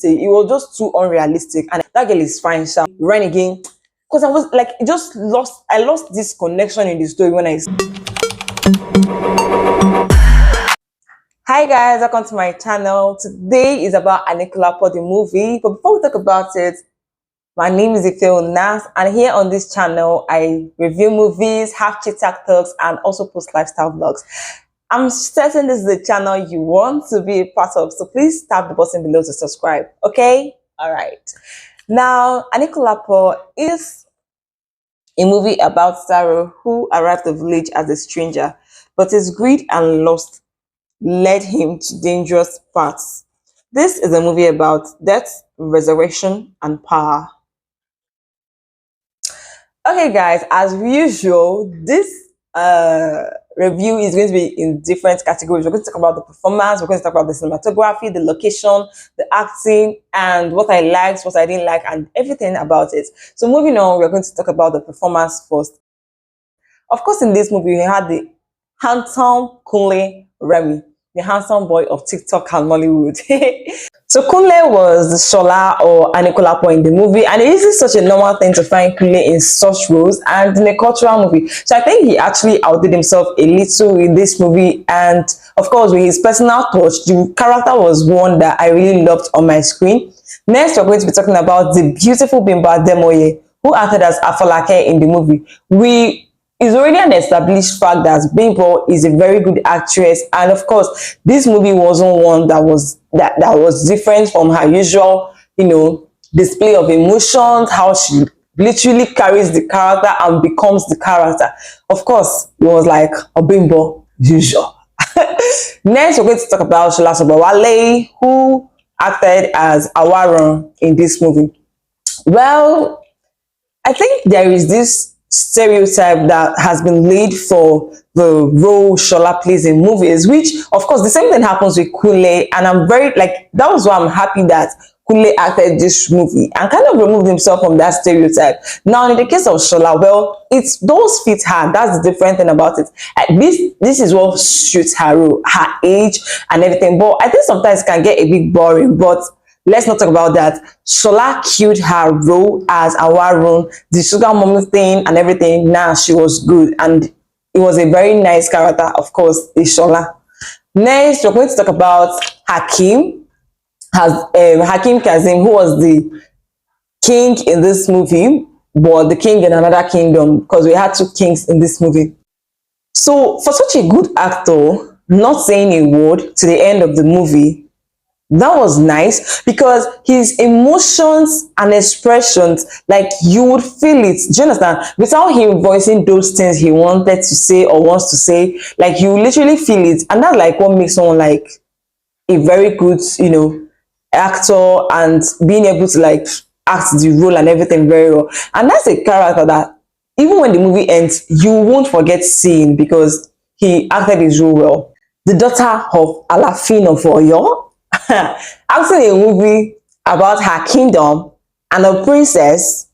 It was just too unrealistic, and that girl is fine. So ran again because I was like, I lost this connection in the story when I. Hi guys, welcome to my channel. Today is about Anikulapo the movie, but before we talk about it, my name is Ifeol Nas, and here on this channel, I review movies, have chit chat talks, and also post lifestyle vlogs. I'm certain this is the channel you want to be a part of, so please tap the button below to subscribe, okay? All right. Now, Anikulapo is a movie about Sarah who arrived at the village as a stranger, but his greed and lust led him to dangerous paths. This is a movie about death, resurrection, and power. Okay, guys, as usual, this review is going to be in different categories. We're going to talk about the performance, we're going to talk about the cinematography, the location, the acting, and what I liked, what I didn't like, and everything about it. So moving on, we're going to talk about the performance first. Of course, in this movie, we had the handsome Kunle Remy, the handsome boy of TikTok and Nollywood. So Kunle was the Shola or Anikulapo in the movie, and it isn't such a normal thing to find Kunle in such roles and in a cultural movie. So I think he actually outdid himself a little in this movie, and of course with his personal touch, the character was one that I really loved on my screen. Next, we're going to be talking about the beautiful Bimba Demoye, who acted as Afolake in the movie. It's already an established fact that Bimbo is a very good actress, and of course, this movie wasn't one that was different from her usual, display of emotions. How she literally carries the character and becomes the character. Of course, it was like a Bimbo usual. Next, we're going to talk about Shola Sobowale, who acted as Awaron in this movie. Well, I think there is this stereotype that has been laid for the role Shola plays in movies, which of course the same thing happens with Kunle, and I'm very that was why I'm happy that Kunle acted this movie and kind of removed himself from that stereotype. Now in the case of Shola, well, it's those fit her. That's the different thing about it. This is what suits her role, her age and everything, but I think sometimes it can get a bit boring, but let's not talk about that. Shola killed her role as Awarun, the sugar mommy thing and everything. Now she was good, and it was a very nice character, of course, is Shola. Next, we're going to talk about Hakim, Hakim Kazim, who was the king in this movie, but the king in another kingdom, because we had two kings in this movie. So for such a good actor, not saying a word to the end of the movie, that was nice, because his emotions and expressions, like you would feel it. Do you understand? Without him voicing those things he wanted to say or wants to say, like you literally feel it, and that's like what makes someone like a very good, actor, and being able to like act the role and everything very well. And that's a character that even when the movie ends, you won't forget seeing, because he acted his role well. The daughter of Alafin of Oyo, acting a movie about her kingdom and a princess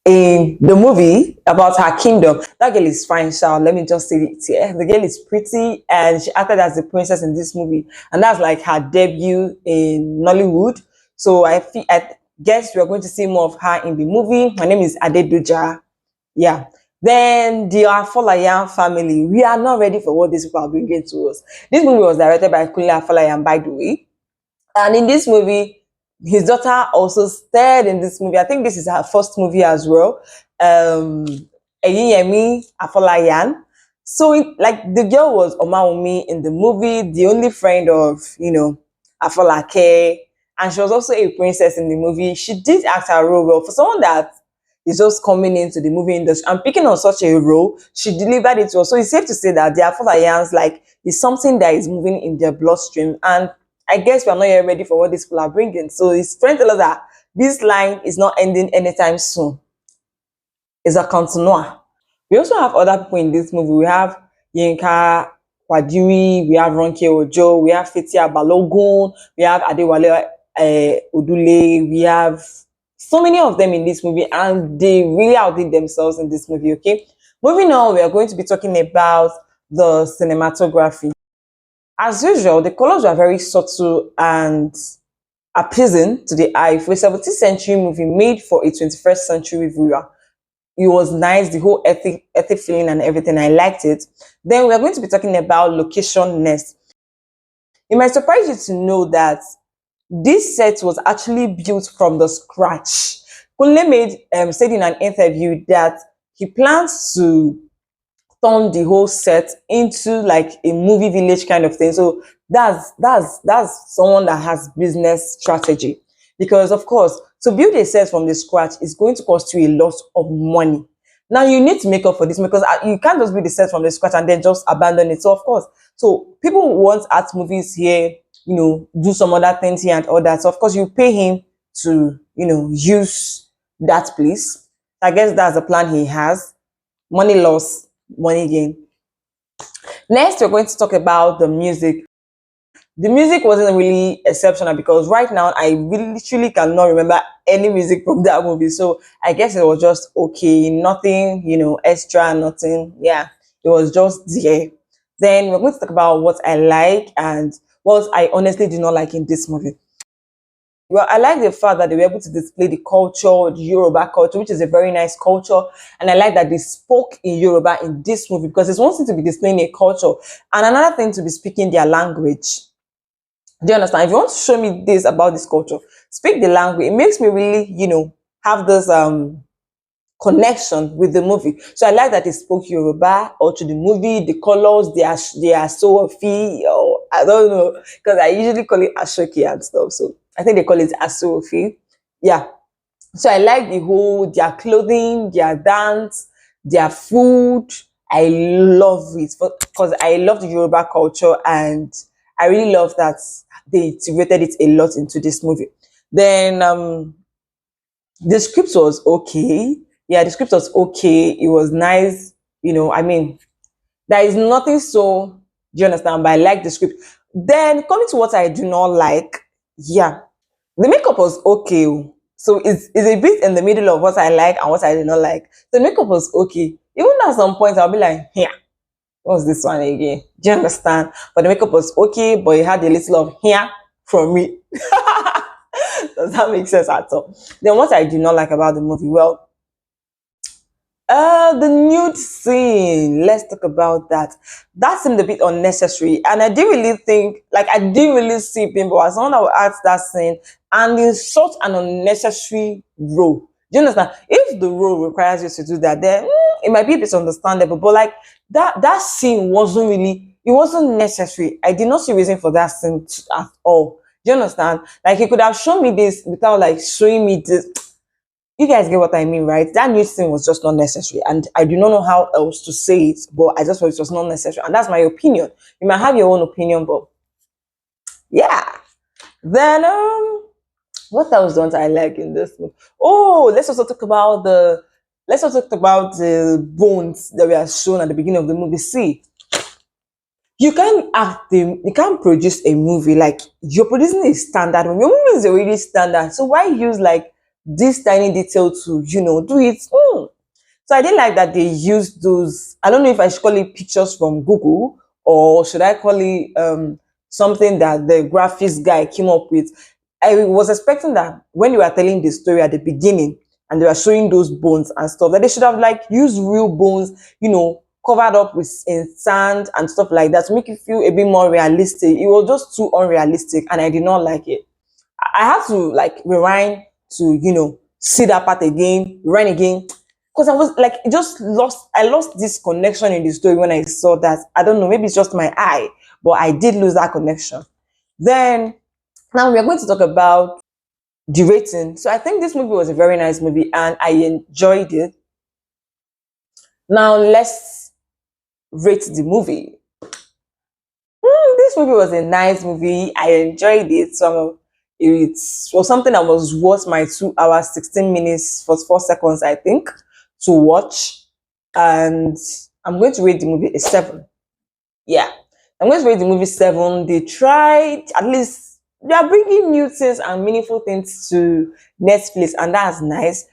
in the movie about her kingdom. That girl is fine, shall let me just say it here. The girl is pretty, and she acted as the princess in this movie, and that's like her debut in Nollywood. So I guess we are going to see more of her in the movie. Her name is Adeduja. Yeah. Then the Afolayan family. We are not ready for what these people are bringing to us. This movie was directed by Kunle Afolayan, by the way. And in this movie, his daughter also starred in this movie. I think this is her first movie as well. Eyiyemi Afolayan. So, the girl was Omaumi in the movie, the only friend of, Afolake. And she was also a princess in the movie. She did act her role well. For someone that is just coming into the movie industry and picking on such a role, she delivered it well. So it's safe to say that the Afolayans, is something that is moving in their bloodstream. And I guess we are not yet ready for what these people are bringing. So it's trying to tell us that this line is not ending anytime soon. It's a continua. We also have other people in this movie. We have Yinka Kwadiri, we have Ronke Ojo, we have Fetia Balogun, we have Adewale Odule, we have so many of them in this movie, and they really outdid themselves in this movie, okay? Moving on, we are going to be talking about the cinematography. As usual, the colors were very subtle, and appeasing to the eye for a 17th century movie made for a 21st century viewer. It was nice, the whole ethic feeling and everything. I liked it. Then we're going to be talking about location next. It might surprise you to know that this set was actually built from the scratch. Kunle said in an interview that he plans to turn the whole set into like a movie village kind of thing. So that's someone that has business strategy. Because of course, to build a set from the scratch is going to cost you a lot of money. Now you need to make up for this because you can't just build the set from the scratch and then just abandon it. So of course, so people want art movies here, do some other things here and all that. So of course you pay him to, use that place. I guess that's the plan he has. Money loss, money gain. Next, we're going to talk about the music. The music wasn't really exceptional because right now I really literally cannot remember any music from that movie. So I guess it was just okay, nothing, extra, nothing. Yeah, it was just there. Then we're going to talk about what I like and what I honestly do not like in this movie. Well, I like the fact that they were able to display the culture, the Yoruba culture, which is a very nice culture. And I like that they spoke in Yoruba in this movie because it's one thing to be displaying a culture and another thing to be speaking their language. Do you understand? If you want to show me this about this culture, speak the language. It makes me really, have this connection with the movie. So I like that they spoke Yoruba or to the movie. The colors, they are so fee, or I don't know, because I usually call it Ashoki and stuff. So I think they call it Asofi. Yeah. So I like their clothing, their dance, their food. I love it because I love the Yoruba culture and I really love that they integrated it a lot into this movie. Then the script was okay. Yeah, the script was okay. It was nice. There is nothing so, do you understand? But I like the script. Then coming to what I do not like, yeah, the makeup was okay. So it's a bit in the middle of what I like and what I do not like. The makeup was okay. Even at some point, I'll be like, yeah, what's this one again? Do you understand? But the makeup was okay, but it had a little of here from me. Does that make sense at all? Then what I do not like about the movie, well, the nude scene. Let's talk about that. That seemed a bit unnecessary, and I didn't really think, like, I didn't really see people as someone that would act that scene, and it's such an unnecessary role. Do you understand? If the role requires you to do that, then it might be a bit understandable. But like that scene it wasn't necessary. I did not see reason for that scene at all. Do you understand? Like he could have shown me this without like showing me this. You guys get what I mean, right? That new thing was just not necessary, and I do not know how else to say it, but I just thought it was not necessary, and that's my opinion. You might have your own opinion, but yeah. Then what else don't I like in this movie? Oh, let's also talk about the bones that were shown at the beginning of the movie. See, you can't produce a movie like you're producing a standard movie. Your movie is already standard, so why use like this tiny detail to do it? So I didn't like that they used those. I don't know if I should call it pictures from Google or should I call it something that the graphics guy came up with. I was expecting that when you were telling the story at the beginning and they were showing those bones and stuff, that they should have like used real bones, covered up with in sand and stuff like that to make it feel a bit more realistic. It was just too unrealistic and I did not like it. I had to like rewind to, see that part again, rewind again. Because I was like, I lost this connection in the story when I saw that. I don't know, maybe it's just my eye, but I did lose that connection. Then, now we are going to talk about the rating. So I think this movie was a very nice movie and I enjoyed it. Now let's rate the movie. This movie was a nice movie. I enjoyed it. So it was something that was worth my 2 hours, 16 minutes, 44 seconds, I think, to watch. And I'm going to rate the movie a 7. Yeah. I'm going to rate the movie 7. They tried, at least, they are bringing new things and meaningful things to Netflix, and that's nice.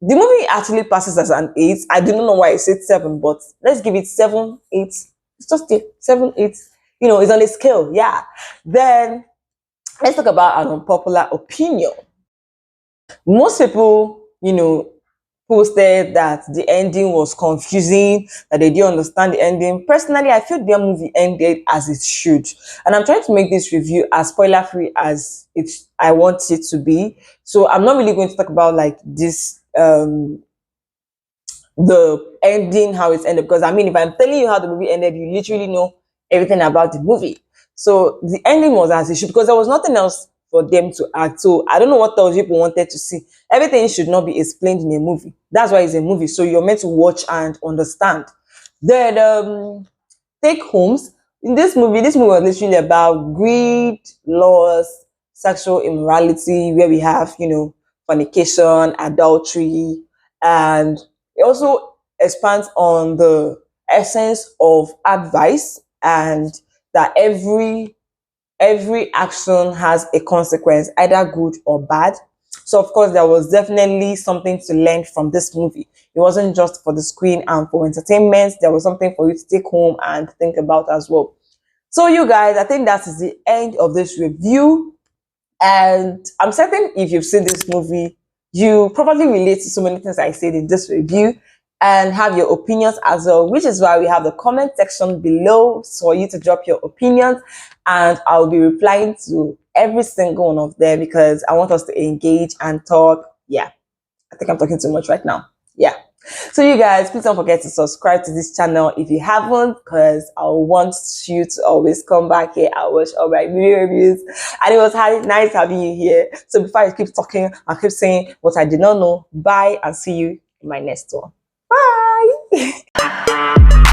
The movie actually passes as an 8. I do not know why I said 7, but let's give it 7, 8. It's just 7, 8. It's on a scale, yeah. Then let's talk about an unpopular opinion. Most people, posted that the ending was confusing, that they didn't understand the ending. Personally, I feel their movie ended as it should. And I'm trying to make this review as spoiler free as I want it to be. So I'm not really going to talk about like this the ending, how it's ended. Because I mean, if I'm telling you how the movie ended, you literally know everything about the movie. So the ending was as it should, because there was nothing else for them to act. So I don't know what else people wanted to see. Everything should not be explained in a movie. That's why it's a movie. So you're meant to watch and understand. Then take homes. In this movie was literally about greed, loss, sexual immorality, where we have, fornication, adultery, and it also expands on the essence of advice, and that every action has a consequence, either good or bad. So, of course, there was definitely something to learn from this movie. It wasn't just for the screen and for entertainment, there was something for you to take home and think about as well. So, you guys, I think that is the end of this review. And I'm certain if you've seen this movie, you probably relate to so many things I said in this review and have your opinions as well, which is why we have the comment section below for you to drop your opinions. And I'll be replying to every single one of them because I want us to engage and talk. Yeah, I think I'm talking too much right now. Yeah. So you guys, please don't forget to subscribe to this channel if you haven't, because I want you to always come back here and watch all my movie reviews. And it was nice having you here. So before I keep talking, I keep saying what I did not know. Bye and see you in my next one. Bye.